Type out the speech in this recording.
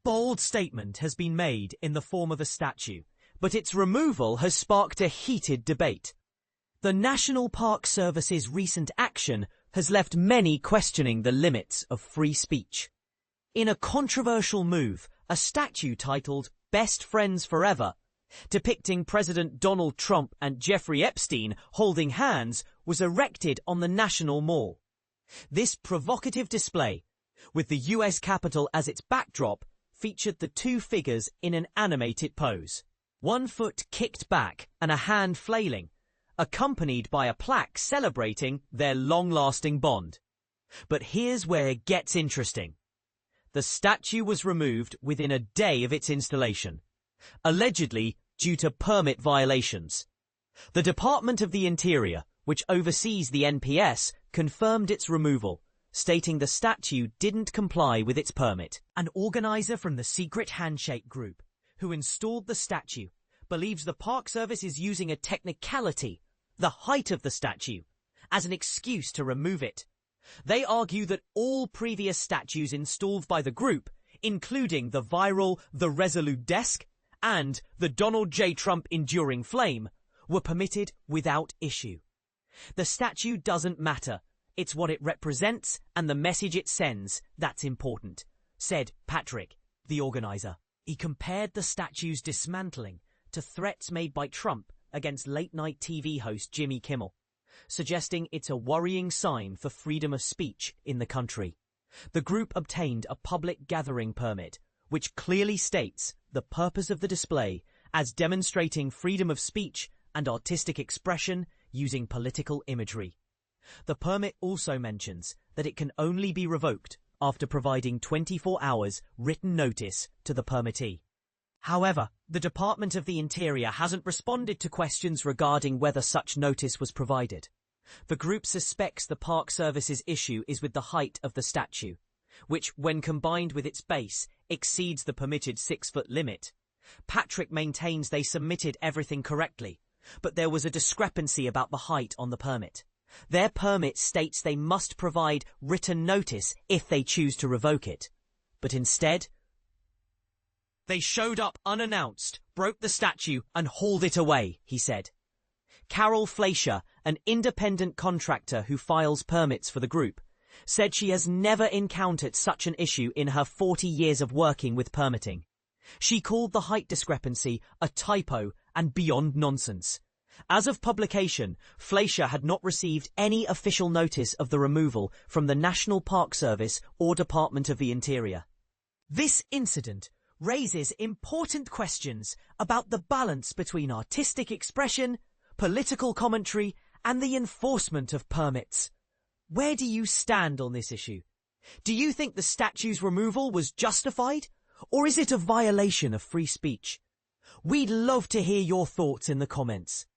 bold statement has been made in the form of a statue, but its removal has sparked a heated debate. The National Park Service's recent action has left many questioning the limits of free speech. In a controversial move, a statue titled "Best Friends Forever," depicting President Donald Trump and Jeffrey Epstein holding hands, was erected on the National Mall. This provocative display, with the US Capitol as its backdrop, featured the two figures in an animated pose. One foot kicked back and a hand flailing, accompanied by a plaque celebrating their long-lasting bond. But here's where it gets interesting. The statue was removed within a day of its installation, allegedly due to permit violations. The Department of the Interior, which oversees the NPS, confirmed its removal, stating the statue didn't comply with its permit. An organizer from the Secret Handshake Group, who installed the statue, believes the Park Service is using a technicality, the height of the statue, as an excuse to remove it. They argue that all previous statues installed by the group, including the viral The Resolute Desk and the Donald J. Trump Enduring Flame, were permitted without issue. The statue doesn't matter. It's what it represents and the message it sends that's important, said Patrick, the organizer. He compared the statue's dismantling to threats made by Trump against late-night TV host Jimmy Kimmel, suggesting it's a worrying sign for freedom of speech in the country. The group obtained a public gathering permit, which clearly states the purpose of the display as demonstrating freedom of speech and artistic expression using political imagery. The permit also mentions that it can only be revoked after providing 24 hours written notice to the permittee. However, the Department of the Interior hasn't responded to questions regarding whether such notice was provided. The group suspects the Park Service's issue is with the height of the statue, which, when combined with its base, exceeds the permitted 6-foot limit. Patrick maintains they submitted everything correctly, but there was a discrepancy about the height on the permit. Their permit states they must provide written notice if they choose to revoke it, but instead, they showed up unannounced, broke the statue and hauled it away, he said. Carol Fleischer, an independent contractor who files permits for the group, said she has never encountered such an issue in her 40 years of working with permitting. She called the height discrepancy a typo and beyond nonsense. As of publication, Fleischer had not received any official notice of the removal from the National Park Service or Department of the Interior. This incident raises important questions about the balance between artistic expression, political commentary, and the enforcement of permits. Where do you stand on this issue? Do you think the statue's removal was justified, or is it a violation of free speech? We'd love to hear your thoughts in the comments.